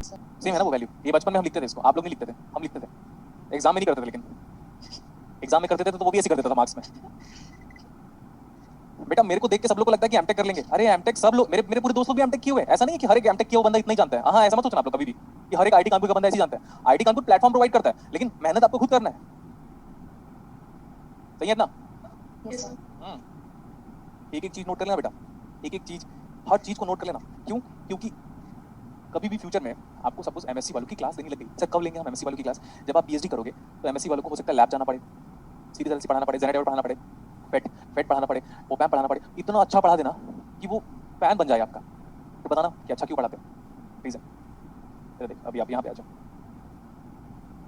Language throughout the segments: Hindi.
सेम है ना वो वैल्यू। ये बचपन में हम लिखते थे इसको, आप लोग नहीं लिखते थे, हम लिखते थे। एग्जाम में नहीं करते थे, लेकिन एग्जाम में करते थे तो वो भी ऐसे कर देता था मार्क्स में। बेटा मेरे को देख के सब लोग को लगता है कि एमटेक कर लेंगे। अरे एमटेक सब लोग, मेरे मेरे पूरे दोस्त लोग भी एमटेक किए हुए हैं। ऐसा नहीं है कि हर एक एमटेक किया हुआ बंदा इतना ही जानता है। हाँ, ऐसा मत सोचना आप लोग कभी भी कि हर एक आईटी कानपुर का बंदा ऐसे ही जानता है। आईटी कानपुर प्लेटफॉर्म प्रोवाइड करता है, लेकिन मेहनत आपको खुद करना है। सही है ना? एक एक चीज नोट कर लेना बेटा, एक एक चीज, हर चीज को नोट कर लेना। क्यों? क्योंकि कभी भी फ्यूचर में आपको सपोज एमएससी वालों की क्लास लेनी लग गई। सर कब लेंगे हम एमएससी वालों की क्लास? जब आप पीएचडी करोगे तो एमएससी वालों को हो सकता है लैब जाना पड़े, सीरीज एलसी पढ़ाना पड़े, जेनेरेटर पढ़ाना पड़े, फेट फेट पढ़ाना पड़े, ओपैम पढ़ाना पड़े। इतना अच्छा पढ़ा देना कि वो फैन बन जाए आपका। तो बताना कि अच्छा क्यों पढ़ाते हो, रीजन। देख अभी आप यहाँ पे आ जाओ।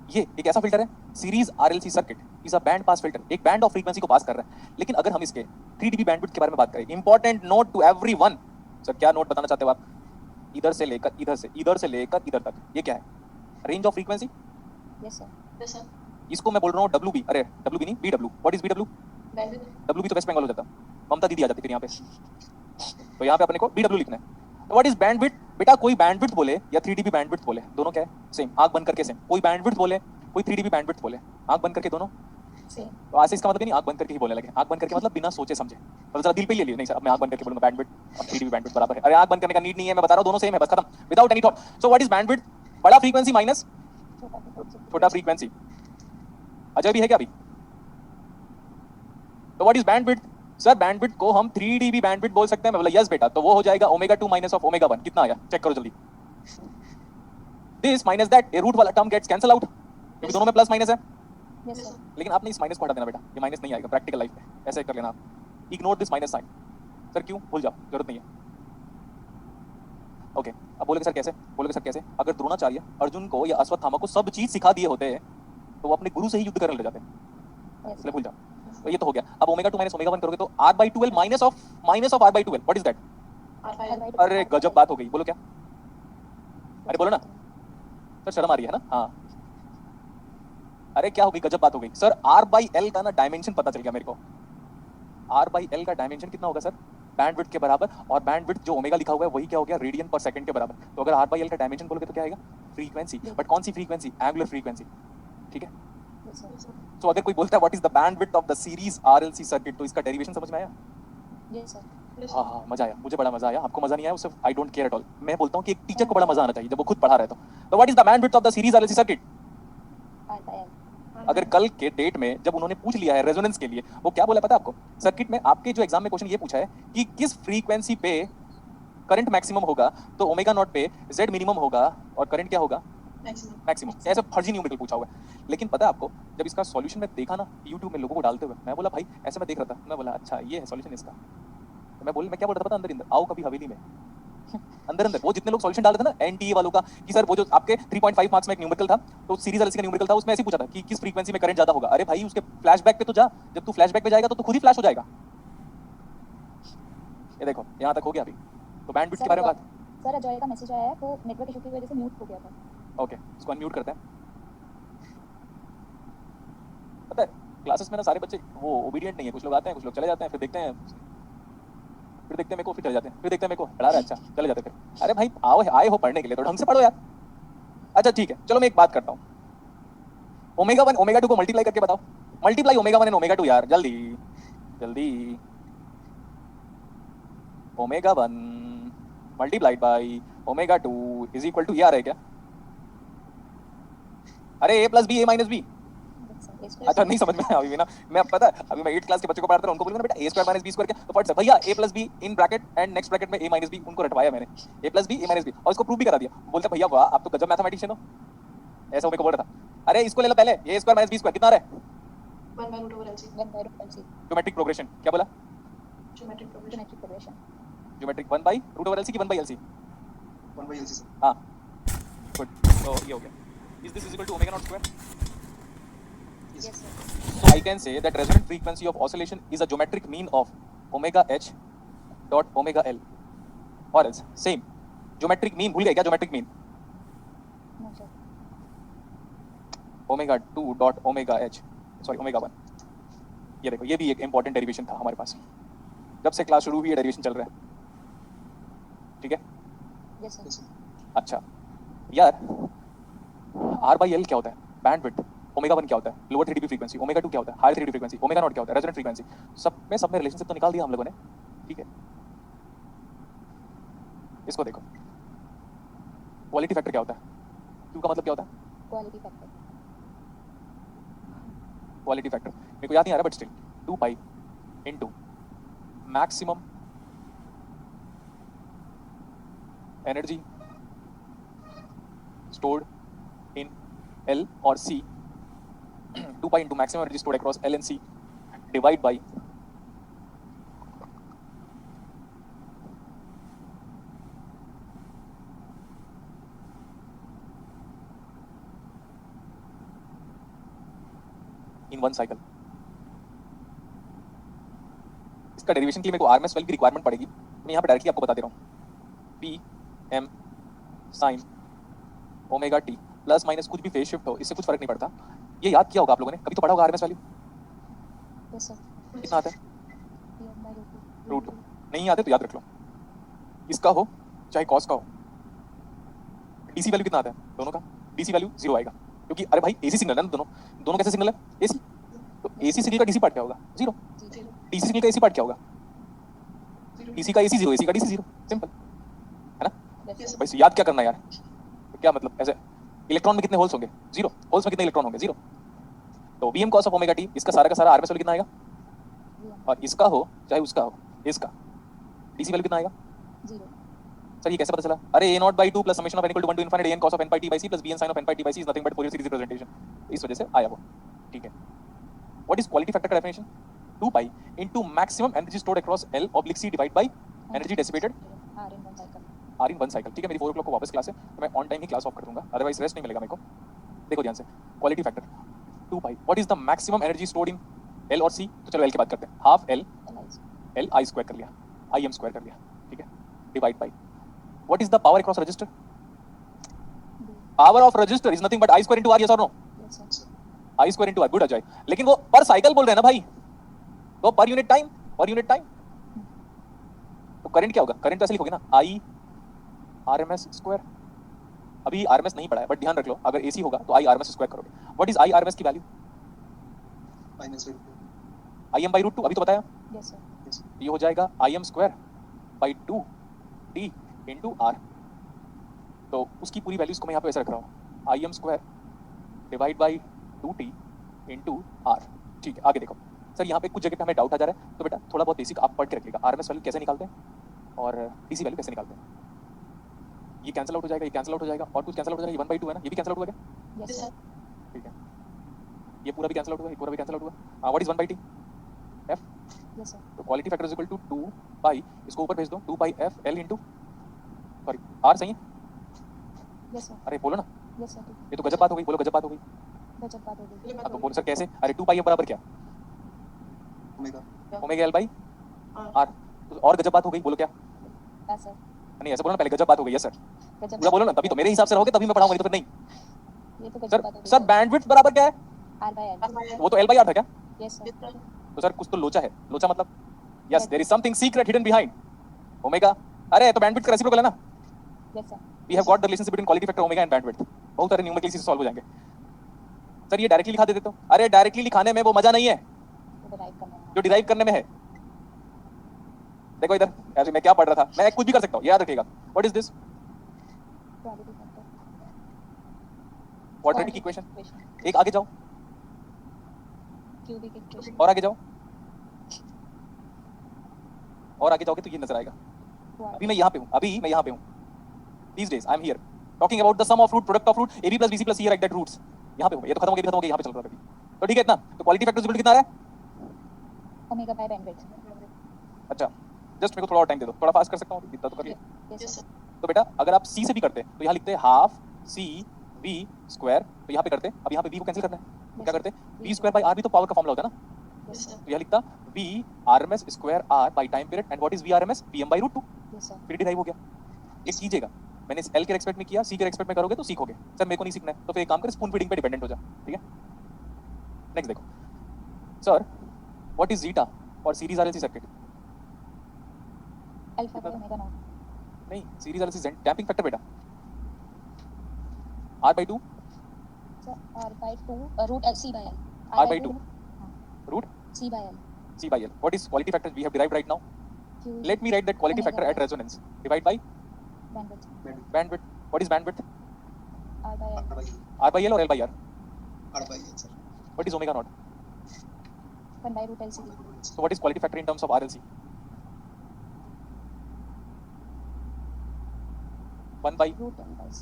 ये एक ऐसा फिल्टर है, series RLC circuit is a band pass filter, एक बैंड ऑफ फ्रीक्वेंसी को पास कर रहा है। लेकिन अगर हम इसके 3 dB बैंडविड्थ के बारे में बात करें, important note to everyone. Sir क्या नोट बताना चाहते हो आप? इधर से लेकर इधर से, इधर से लेकर इधर तक, ये क्या है? Range of frequency. Yes sir. इसको मैं बोल रहा हूँ डब्ल्यू बी। अरे डब्ल्यू बी नहीं, B W. What is B W? W B तो वेस्ट बंगाल हो जाता, ममता दीदी आ जाती फिर यहाँ पे। तो यहाँ पे अपने को बी डब्ल्यू लिखना है। तो व्हाट इज बैंडविड्थ? बेटा कोई बैंडविड्थ बोले या 3 dB बैंडविड्थ बोले, दोनों क्या है? सेम। आंख बंद करके सेम। कोई बैंडविड्थ बोले, कोई 3 dB बैंडविड्थ बोले, आंख बंद करके दोनों सेम। तो आज से इसका मतलब नहीं आंख बंद करके ही बोलने लगे। आंख बंद करके मतलब बिना सोचे समझे, मतलब जरा दिल पे ले लियो। नहीं सर अब मैं आंख बंद करके बोलूंगा बैंडविड्थ और 3 dB बैंडविड्थ बराबर है। अरे आंख बंद करने का नीड नहीं है, मैं बता रहा हूँ दोनों सेम है, बस खत्म, without any thought. So what is bandwidth? बड़ा फ्रीक्वेंसी माइनस छोटा फ्रीक्वेंसी। अजय भी है क्या अभी? तो what is bandwidth? Sir bandwidth को हम 3 dB बैंडविड्थ बोल सकते हैं। मैं बोला यस बेटा, तो वो हो जाएगा ओमेगा 2 माइनस ऑफ ओमेगा 1। कितना आया चेक करो जल्दी। दिस माइनस दैट, ये रूट वाला टर्म गेट्स कैंसल आउट क्योंकि दोनों में प्लस माइनस है। Yes sir. लेकिन आपने इस माइनस को हटा देना बेटा, ये माइनस नहीं आएगा प्रैक्टिकल लाइफ में। ऐसे कर लेना आप, ignore this minus sign. Sir क्यों? भूल जाओ, जरूरत नहीं है। ओके अब बोलोगे सर कैसे? बोलोगे सर कैसे? अगर द्रोणाचार्य अर्जुन को या अश्वत्थामा को सब चीज सिखा दिए होते तो वो अपने गुरु से ही युद्ध करने लग जाते, इसलिए भूल जाओ। तो ये तो हो गया। अब ओमेगा 2 माइनस ओमेगा 1 करोगे तो r/12 minus of r/12। What is that? अरे गजब बात हो गई, बोलो क्या? अरे बोलो ना सर, शर्म आ रही है ना? हाँ अरे क्या हो गई, गजब बात हो गई सर। r/l का ना डायमेंशन पता चल गया मेरे को। r/l का डायमेंशन कितना होगा सर? बैंडविड्थ के बराबर। और बैंडविड्थ जो ओमेगा लिखा हुआ है वही क्या हो गया? रेडियन पर सेकंड के बराबर। तो अगर r/l का डायमेंशन बोलोगे तो क्या आएगा? फ्रीक्वेंसी। बट कौन सी फ्रीक्वेंसी? Angular frequency. ठीक है। तो अगर कोई बोलता है what is the bandwidth of the series RLC circuit, तो इसका डेरिवेशन समझ में आया? Yes sir. हाँ हाँ मजा आया, मुझे बड़ा मजा आया। आपको मजा नहीं आया उससे I don't care at all. मैं बोलता हूँ कि एक टीचर को बड़ा मजा आना चाहिए जब वो खुद पढ़ा रहे तो what is the bandwidth of the series RLC circuit? अगर कल के डेट में जब उन्होंने पूछ लिया है रेजोनेंस के लिए, वो क्या बोला पता है आपको? सर्किट में आपके जो एग्जाम में क्वेश्चन ये पूछा है कि किस फ्रीक्वेंसी पे करंट मैक्सिमम होगा, तो ओमेगा नॉट पे जेड मिनिमम होगा और करंट क्या होगा? मैक्सिमम। ऐसे फर्जी न्यूमेरिकल पूछा हुआ है। लेकिन पता है आपको, जब इसका सॉल्यूशन मैं देखा ना यूट्यूब में लोगों को डालते हुए, मैं बोला भाई ऐसे मैं देख रहा था, मैं बोला अच्छा ये है सॉल्यूशन इसका। तो मैं क्या बोल रहा था पता? अंदर अंदर आओ कभी हवेली में अंदर अंदर वो जितने लोग सॉल्यूशन डाल रहे थे ना एनटीए वालों का, कि सर वो जो आपके 3.5 मार्क्स में एक न्यूमेरिकल था, तो सीरीज एलसी का न्यूमेरिकल था, उसमें ऐसे पूछा था कि किस फ्रीक्वेंसी में करंट ज्यादा होगा। अरे भाई उसके फ्लैशबैक पे तो जा, जब तू फ्लैशबैक पे जाएगा तो तू खुद ही फ्लैश हो जाएगा। ये देखो यहाँ तक हो गया अभी। तो बैंडविड्थ के बारे में बात। सर अजय का मैसेज आया है, वो नेटवर्क इशू की वजह से म्यूट हो गया था। ओके इसको अनम्यूट करते हैं। पता है क्लासेस में ना सारे बच्चे वो ओबीडिएंट नहीं है, कुछ लोग आते हैं कुछ लोग चले जाते हैं, फिर देखते हैं मेरे को, फिर चले जाते हैं, फिर देखते हैं मेरे को पढ़ा रहा है अच्छा, चले जाते हैं फिर। अरे भाई आओ आए हो पढ़ने के लिए तो ढंग से पढ़ो यार। अच्छा ठीक है चलो मैं एक बात करता हूँ, ओमेगा 1 ओमेगा 2 को मल्टीप्लाई करके बताओ। मल्टीप्लाई ओमेगा 1 एंड ओमेगा 2 यार, जल्दी जल्दी। Omega 1 multiplied by omega 2 is equal to ये आ रहा है क्या? अरे a plus B, a minus B. अच्छा नहीं समझ में आया अभी भी ना। मैं अब पता है अभी मैं 8th क्लास के बच्चों को पढ़ाता हूं, उनको बोलूंगा बेटा a square minus b square क्या? तो फट से भैया a plus B in bracket and next bracket में a माइनस बी, उनको रटवाया मैंने। a plus B, a minus B, और इसको प्रूव भी करा दिया। बोलते भैया वाह आप तो गजब मैथमेटिशियन हो, ऐसा मेरे को बोल रहा था। अरे इसको ले लो पहले, a square minus b square कितना आ रहा है? 1/√LC। ज्योमेट्रिक प्रोग्रेशन क्या बोला? Geometric progression. ज्योमेट्रिक 1/√LC की 1/LC? 1/LC sir. हाँ गुड, तो ये हो गया। Is this is equal to omega not square? Yes sir. So I can say that resonant frequency of oscillation is a geometric mean of omega h dot omega l, or else same geometric mean भूल गए क्या? geometric mean no sir. omega 2 dot omega h, sorry omega 1। ये देखो ये भी एक important डेरिवेशन था हमारे पास, जब से क्लास शुरू हुई है डेरिवेशन चल रहा है। ठीक है यस सर। अच्छा यार आर बाई एल क्या होता है? बैंडविड्थ। ओमेगा 1 क्या होता है? Lower 3 dB frequency. ओमेगा 2 क्या होता है? Higher 3 dB frequency. Omega not क्या होता है? Resonant frequency. सब में रिलेशनशिप तो निकाल दिया हम लोगों ने, ठीक है। इसको देखो, क्वालिटी फैक्टर क्या होता है? क्यू का मतलब क्या होता है? Quality factor. क्वालिटी फैक्टर मेरे को याद नहीं आ रहा, but still 2 pi into maximum energy stored in L or C, 2 pi into maximum energy stored across L and C, divide by in one cycle. इसका डेरिवेशन के लिए मेरे को आरएमएस वैल्यू की रिक्वायरमेंट पड़ेगी। मैं यहाँ पे डायरेक्टली आपको बता दे रहा हूँ, P M sine omega T plus minus कुछ भी फेज शिफ्ट हो, इससे कुछ फर्क नहीं पड़ता। ये याद किया होगा आप लोगों ने, कभी तो पढ़ा होगा आरएमएस वैल्यू। Yes sir. कितना आता है? PM/√2। रूट 2। नहीं आते तो याद रख लो, इसका हो चाहे कॉस का हो। डीसी वैल्यू कितना आता है दोनों का? डीसी वैल्यू 0 आएगा, क्योंकि अरे भाई एसी सिग्नल है ना दोनों। दोनों कैसे सिग्नल है? एसी। तो एसी सिग्नल का डीसी पार्ट क्या होगा? 0। डीसी सिग्नल का एसी पार्ट क्या होगा? डीसी का एसी 0, एसी का डीसी 0। सिंपल है ना यस सर। भाई? याद क्या करना है यार? तो क्या मतलब, ऐसे इलेक्ट्रॉन में कितने होल्स होंगे? 0। होल्स में कितने इलेक्ट्रॉन होंगे? 0। तो VM cos of omega T, इसका सारा का सारा आरएमएस वैल्यू कितना आएगा? और इसका हो चाहे उसका हो, इसका डीसी वैल्यू कितना आएगा? 0। सर ये कैसे पता चला? अरे a not by 2 plus summation of n equal to 1 to infinity n cos of n pi t by c plus bn sin of n pi t by c is nothing but Fourier series representation. इस वजह से आया वो, ठीक है। व्हाट इज क्वालिटी फैक्टर का definition? 2 pi into maximum energy stored across l oblique c divide by energy dissipated R in 1 cycle। r in 1 cycle, ठीक है। मेरी 4 o'clock को वापस क्लास है, तो मैं on time he class of कर दूंगा, अदरवाइज रेस्ट नहीं मिलेगा मेरे को। देखो ध्यान से, quality factor 2 pi, what is the maximum energy stored in l और c? तो चलो l की बात करते हैं। Half l, l i square कर लिया, i m स्क्वायर कर लिया, ठीक है, divide by what is the power across resistor? Power of resistor is nothing but I square into R, yes or no? Yes sir. I square into R, good Ajay. लेकिन वो पर साइकिल बोल रहे हैं ना भाई, तो per unit time, per unit time. तो करंट क्या होगा? करंट तो ऐसे लिखोगे ना, I RMS स्क्वायर। अभी RMS नहीं पढ़ा है, बट ध्यान रख लो, अगर AC होगा तो I RMS स्क्वायर करोगे। What is I RMS की वैल्यू? IM by √2, अभी तो बताया। Yes sir. ये हो जाएगा IM square by 2 T into R। तो उसकी पूरी वैल्यूज को मैं यहाँ पे ऐसे रख रहा हूँ, I M square divide by 2t into R, ठीक है। आगे देखो सर, यहाँ पे कुछ जगह पे हमें डाउट आ जा रहा है, तो बेटा थोड़ा बहुत बेसिक आप पढ़ के रखिएगा। आरएमएस वैल्यू कैसे निकालते हैं और डीसी वैल्यू कैसे निकालते हैं। ये कैंसिल आउट हो जाएगा, ये कैंसिल आउट हो जाएगा, और कुछ कैंसिल आउट हो जाएगा। ये 1/2 है ना, ये भी कैंसिल आउट हो गया, यस सर। ठीक है। ये पूरा भी कैंसिल आउट हुआ, ये पूरा भी कैंसिल आउट हुआ। What is 1/t? F. Yes sir. तो quality factor is equal to 2 pi, इसको ऊपर भेज दो, 2 pi F L into, sorry R सही है? Yes sir. अरे बोलो ना, यस सर। ये तो गजब बात हो गई, बोलो गजब बात हो गई। गजब बात हो गई। अब तो बोलो सर कैसे? अरे 2 पाई बराबर क्या? Omega L by R. और गजब बात हो गई, बोलो क्या? Yes sir. नहीं ऐसे बोलो ना, पहले गजब बात हो गई है सर, गजब पूरा बोलो ना, तभी तो मेरे हिसाब से रहोगे, तभी मैं पढ़ाऊंगा, नहीं तो फिर नहीं। ये तो गजब सर बात हो गई। सर बैंडविड्थ बराबर क्या है? R/L। वो तो एल बाई आर था क्या? Yes sir. तो सर कुछ तो लोचा है, लोचा मतलब yes, there is something secret hidden behind omega. अरे तो बैंडविड्थ का रेसिप्रोकल है ना। Yes sir. We have got the relationship between quality factor omega and bandwidth. बहुत सारे न्यूमेरिकल से सॉल्व हो जाएंगे। सर ये डायरेक्टली लिखा देते तो? अरे डायरेक्टली लिखाने में वो मजा नहीं है जो डिराइव करने में है। देखो इधर, ऐसे मैं क्या पढ़ रहा था, मैं कुछ भी कर सकता हूँ, याद रखिएगा। What is this? Quality factor. Quadratic equation. एक आगे जाओ, क्यूबिक इक्वेशन। और आगे जाओ, और आगे जाओगे तो ये नजर आएगा। अभी मैं यहाँ पे हूँ, अभी मैं यहाँ पे हूँ। These days I am here talking about the sum of root product of root AB plus BC plus C right that roots। यहाँ पे हूँ, ये तो खत्म हो गया, खत्म हो गया, यहाँ पे चल रहा है अभी। तो ठीक है इतना, तो क्वालिटी फैक्टर इक्वल कितना आ रहा है? Omega by bandwidth. अच्छा जस्ट मेरे को थोड़ा और टाइम दे दो, थोड़ा फास्ट कर सकता हूँ, इतना तो कर लिया। Yes sir. तो बेटा अगर आप C से भी करते तो यहाँ लिखते हाफ C V स्क्वायर, तो यहाँ पे करते, अब यहाँ पे V को कैंसिल करना है, क्या करते? V स्क्वायर बाई R भी तो पावर का फॉर्मूला होता है ना। Yes sir. तो यहाँ लिखता V RMS square R by time period, and what is V RMS? PM by √2। Yes sir. फिर डिराइव हो गया। एक कीजिएगा, मैंने L के रेस्पेक्ट में किया, C के रेस्पेक्ट में करोगे तो सीखोगे। सर मेरे को नहीं सीखना है, तो फिर एक काम कर, स्पून फीडिंग पे डिपेंडेंट हो जा, ठीक है। नेक्स्ट देखो सर, व्हाट इज जीटा और series RLC circuit? Alpha by omega naught. नहीं, सीरीज आरएलसी डैम्पिंग फैक्टर बेटा। R by 2 sir r by 2 root l c by l R by 2 root c by l C by L. What is quality factor we have derived right now? q Let me write that quality omega factor at by resonance. Divide by bandwidth bandwidth. What is bandwidth? r by l R by L. R by L or L by R? R by L, sir. What is omega naught? 1 by root lcd So what is quality factor in terms of RLC? 1 by root l by c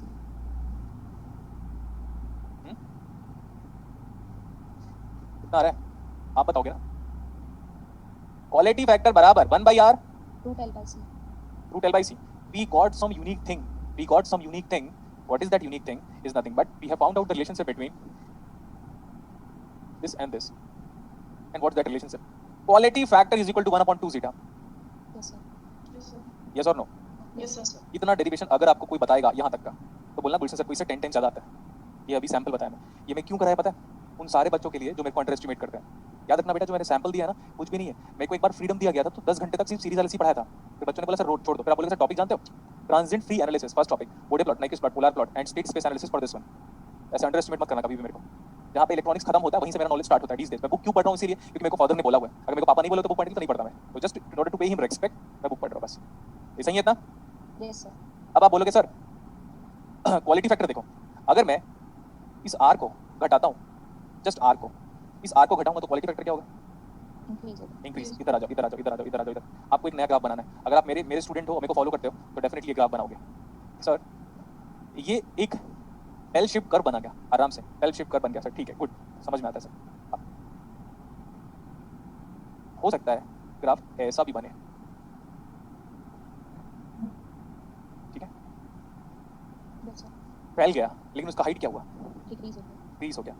कितना आ रहा है? आप बताओगे ना? Quality factor बराबर 1 by R root l by c root L by C. We got some unique thing. We got some unique thing. What is that unique thing? Is nothing but we have found out the relationship between this and this. And what's that relationship? Quality factor is equal to 1 upon 2 zeta. yes sir Yes, sir. Yes or no? Yes, sir. इतना डेरिवेशन अगर आपको कोई बताएगा यहाँ तक का तो बोलना गुलशन सर कोई से 10 ज़्यादा आता है। ये अभी सैंपल बताया मैं। ये मैं क्यों कराया पता है? उन सारे बच्चों के लिए जो मेरे को अंडर एस्टिमेट करते हैं। याद रखना बेटा, जो मैंने सैंपल दिया ना कुछ भी नहीं है। मेरे को एक बार फ्रीडम दिया गया था तो 10 घंटे तक सिर्फ सीरीज एनालिसिस पढ़ाया था। फिर बच्चों ने बोला सर रोड छोड़ दो। फिर आप बोले सर टॉपिक जानते हो? Transient free analysis first topic, Bode plot, Nyquist plot, polar plot and state space analysis for this one. ऐसे अंडर एस्टिमेट मत करना कभी भी मेरे को। जहाँ पे इलेक्ट्रॉनिक्स खत्म होता है वहीं से मेरा नॉलेज स्टार्ट होता है। मैं बुक क्यों पढ़ रहा हूँ? इसीलिए क्योंकि मेरे को फादर ने बोला हुआ है। अगर मेरे को पापा नहीं बोले तो बुक पढ़ने तो नहीं पढ़ता मैं। तो just in order to pay him respect मैं बुक पढ़ रहा हूँ बस। ये सही है इतना? yes sir अब आप बोलोगे सर क्वालिटी फैक्टर देखो, अगर मैं इस आर को घटाता हूँ, जस्ट आर को, इस आर को घटाऊंगा तो क्वालिटी फैक्टर क्या होगा? increase होगा इंक्रीज। इधर आ जाओ, इधर आ जाओ, इधर आ जाओ, इधर आ जाओ, इधर। आपको एक नया ग्राफ बनाना है। अगर आप मेरे स्टूडेंट हो, मेरे को फॉलो करते हो तो डेफिनेटली ये ग्राफ बनाओगे। सर ये एक एल शेप कर्व बना गया आराम से, एल शेप कर्व बन गया सर, ठीक है, गुड, समझ में आता है सर। हो सकता है ग्राफ ऐसा भी बने, ठीक है, yes sir फैल गया लेकिन उसका हाइट क्या हुआ? decrease होगा इंक्रीज हो गया।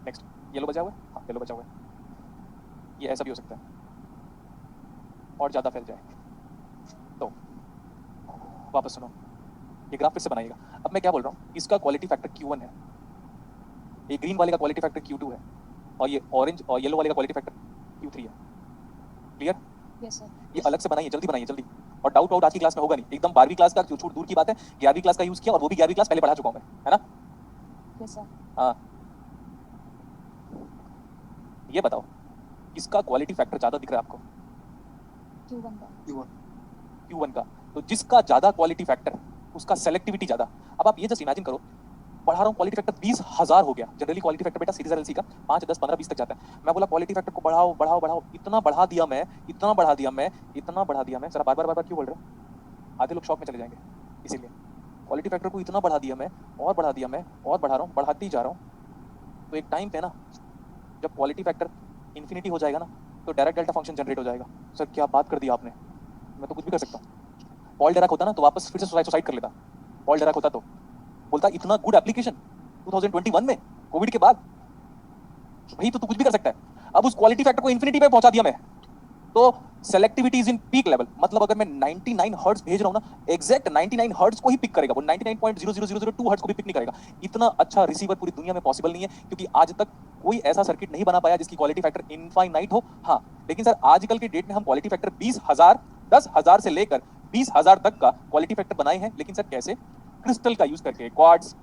नेक्स्ट, येलो बचा हुआ है, हाँ येलो बचा हुआ है। ये ऐसा भी हो सकता है और ज़्यादा फैल जाए। तो वापस सुनो, ये ग्राफ फिर से बनाइएगा। अब मैं क्या बोल रहा हूँ, इसका क्वालिटी फैक्टर Q1 है, ये ग्रीन वाले का क्वालिटी फैक्टर Q2 है और ये ऑरेंज और येलो वाले का क्वालिटी फैक्टर Q3 है। क्लियर? yes sir ये अलग से बनाइए, जल्दी बनाइए, जल्दी। और डाउट आज की क्लास में होगा नहीं, एकदम 12वीं क्लास का छूट दूर की बात है, 11वीं क्लास का यूज़ किया और वो भी 11वीं क्लास पहले पढ़ा चुका हूँ मैं, है ना? yes sir हाँ, ये बताओ किसका क्वालिटी फैक्टर ज़्यादा दिख रहा है आपको? q1 का Q1. Q1 का। तो जिसका ज़्यादा क्वालिटी फैक्टर उसका सेलेक्टिविटी ज़्यादा। अब आप ये जस्ट इमेजिन करो, पढ़ा रहा हूँ क्वालिटी फैक्टर 20,000 हो गया। जनरली क्वालिटी फैक्टर बेटा सीरीज एलसी का 5, 10, 15, 20 तक जाता है। मैं बोला क्वालिटी फैक्टर को बढ़ाओ बढ़ाओ बढ़ाओ, इतना बढ़ा दिया मैं, इतना बढ़ा दिया मैं, इतना बढ़ा दिया मैं। सर बार बार क्यों बोल रहे हो? आधे लोग शॉक में चले जाएंगे। इसीलिए क्वालिटी फैक्टर को इतना बढ़ा दिया मैं और बढ़ा दिया मैं और बढ़ा रहा हूँ, बढ़ाते ही जा रहा हूँ। तो एक टाइम पे ना जब क्वालिटी फैक्टर इन्फिनिटी हो जाएगा ना तो डायरेक्ट डेल्टा फंक्शन जनरेट हो जाएगा। सर क्या बात कर दी आपने, मैं तो कुछ भी कर सकता हूँ। पॉल डेराक होता ना तो वापस फिर से सुसाइड कर लेता। पॉल डेराक होता तो बोलता इतना गुड एप्लीकेशन 2021 में कोविड के बाद, भाई तो तू कुछ भी कर सकता है। अब उस क्वालिटी फैक्टर को इन्फिनिटी पे पहुंचा दिया मैं, तो selectivity is in peak level. मतलब अगर मैं 99 हर्ट्ज भेज रहा हूं ना, एग्जैक्ट 99 हर्ट्ज को ही पिक करेगा वो, 99.00002 हर्ट्ज को भी पिक नहीं करेगा। इतना अच्छा रिसीवर पूरी दुनिया में पॉसिबल नहीं है, क्योंकि आज तक कोई ऐसा सर्किट नहीं बना पाया जिसकी क्वालिटी फैक्टर इनफाइनाइट हो। हाँ लेकिन सर आजकल के डेट में हम क्वालिटी फैक्टर 20,000, 10,000 से लेकर 20,000 तक का क्वालिटी फैक्टर बनाए हैं। लेकिन सर कैसे? क्रिस्टल का यूज करके, क्वार्ट्ज,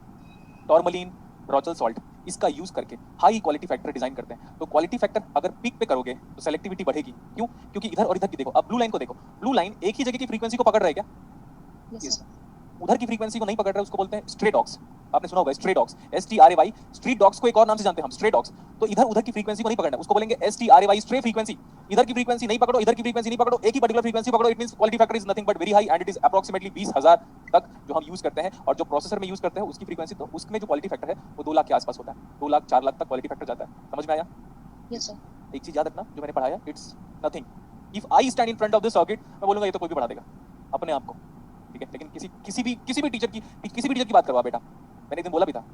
टॉर्मलिन, रोचल सॉल्ट, इसका यूज करके हाई क्वालिटी फैक्टर डिजाइन करते हैं। तो क्वालिटी फैक्टर अगर पीक पे करोगे तो सेलेक्टिविटी बढ़ेगी। क्यों? क्योंकि इधर और इधर की देखो। अब ब्लू लाइन को देखो, ब्लू लाइन एक ही जगह की फ्रीक्वेंसी को पकड़ रहा है क्या? yes Yes, sir उधर की फ्रीक्वेंसी को नहीं पकड़ रहा है, उसको बोलते हैं स्ट्रे डॉग्स। आपने सुना होगा stray dogs, STRAY। Street dogs को एक और नाम से जानते हैं हम, स्ट्रे डॉग्स। तो इधर उधर की फ्रीक्वेंसी को नहीं पकड़ना, उसको बोलेंगे STRAY, स्ट्रे फ्रीक्वेंसी। इधर की फ्रीक्वेंसी नहीं पकड़ो, इधर की फ्रीक्वेंसी नहीं पकड़ो, एक ही पर्टिकुलर फ्रीक्वेंसी पकड़ो। It means quality factor is nothing but very high and it is approximately 20,000 तक जो हम यूज करते हैं। और जो प्रोसेसर में यूज करते हैं उसकी फ्रीक्वेंसी, तो उसमें जो क्वालिटी फैक्टर है वो 2 लाख के आसपास होता है। 2 लाख 4 लाख तक क्वालिटी फैक्टर जाता है। समझ में आया? yes sir एक चीज याद रखना जो मैंने पढ़ाया, it's nothing. If I stand in front of this circuit, मैं बोलूंगा ये तो कोई भी बढ़ा देगा अपने आप को, ठीक है। लेकिन किसी भी टीचर की बात करवा बेटा, मैंने एक दिन बोला भी था,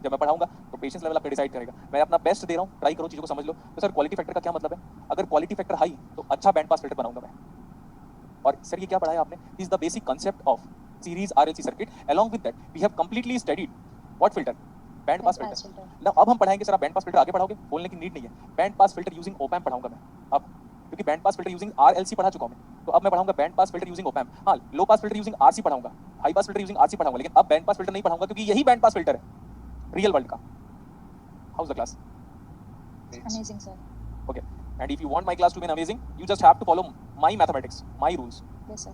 जब मैं पढ़ाऊंगा तो पेशेंस लेवल आपका डिसाइड करेगा। मैं अपना बेस्ट दे रहा हूँ, ट्राई करो, चीज़ों को समझ लो। तो सर क्वालिटी फैक्टर का क्या मतलब है? अगर क्वालिटी फैक्टर हाई तो अच्छा बैंड पास फिल्टर बनाऊंगा मैं। और सर ये क्या पढ़ाया आपने? Is the basic concept of series RLC circuit. Along with that we have completely studied what filter? Band pass pass filter. filter ना अब हम पढ़ाएंगे सर, आप बैंड पास फिल्टर आगे पढ़ाओगे, बोलने की नीड नहीं है। Band pass filter using op-amp पढ़ाऊंगा मैं अब, क्योंकि band pass filter using RLC पढ़ा चुका हूं मैं। तो अब मैं पढ़ाऊंगा band pass filter using op-amp. हाँ, लो पास फिल्टर यूजिंग RC पढ़ाऊंगा, high pass filter using RC पढ़ाऊंगा, लेकिन अब बैंड पास फिल्टर नहीं पढ़ाऊंगा क्योंकि यही बैंड पास फिल्टर है। रियल वर्ल्ड का. House the class? Great. Amazing, sir. Okay. And if you want my class to be amazing, you just have to follow my mathematics, my rules. Yes, sir.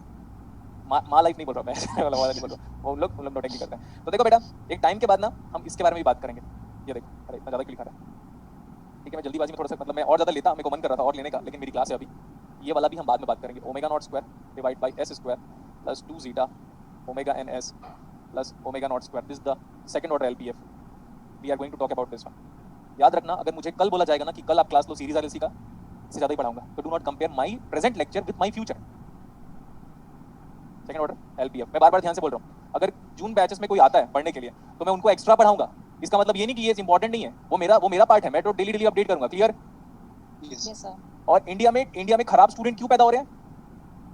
माँ लाइफ नहीं बोल रहा मैं वाला नहीं बोल रहा, वो लोग नोटेंकी करते हैं. तो देखो बेटा, एक टाइम के बाद ना हम इसके बारे में भी बात करेंगे. ये देखो, अरे इतना ज़्यादा क्यों लिखा रहा है? ठीक है, मैं जल्दीबाजी में थोड़ा सा, मतलब मैं और ज़्यादा लेता, मेरे को मन कर रहा था और लेने का, लेकिन मेरी क्लास है अभी. ये वाला भी हम बाद में बात करेंगे. Omega not square divide by S square plus 2 zeta omega N S plus omega not square. This the second order LPF. We are going to talk about this one. याद रखना, अगर मुझे कल बोला जाएगा ना कि कल आप क्लास लो सीरीज आरएलसी का, इससे ज़्यादा ही पढ़ाऊंगा, तो do not compare my present lecture with my future. Second order LPF. मैं बार बार ध्यान से बोल रहा हूँ, अगर जून बैचेस में कोई आता है पढ़ने के लिए तो मैं उनको एक्स्ट्रा पढ़ाऊंगा. इसका मतलब ये नहीं कि ये इंपॉर्टेंट नहीं है, वो मेरा पार्ट है, मैं तो डेली अपडेट करूंगा. क्लियर? Yes. Yes, sir. और इंडिया में खराब स्टूडेंट क्यों पैदा हो रहे हैं?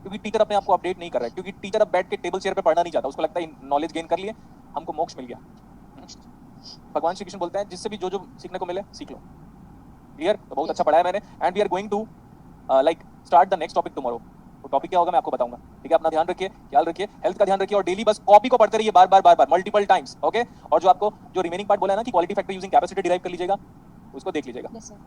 क्योंकि टीचर अपने आप को अपडेट नहीं कर रहा है, क्योंकि टीचर अब बैठ के टेबल चेयर पे पढ़ना नहीं चाहता. उसको लगता है नॉलेज गेन कर लिए, हमको मोक्ष मिल गया. भगवान श्री कृष्ण बोलते हैं जिससे भी जो जो सीखने को मिले सीख लो. क्लियर? तो बहुत अच्छा पढ़ा है मैंने. And we are going to like start the next topic tomorrow. वो टॉपिक क्या होगा मैं आपको बताऊंगा. ठीक है, अपना ध्यान रखिए, ख्याल रखिए, हेल्थ का ध्यान रखिए, और डेली बस कॉपी को पढ़ते रहिए बार बार मल्टीपल टाइम्स. ओके? और जो आपको जो रिमेनिंग पार्ट बोला है ना कि quality factor using capacity derive कर लीजिएगा, उसको देख लीजिएगा. Yes, sir.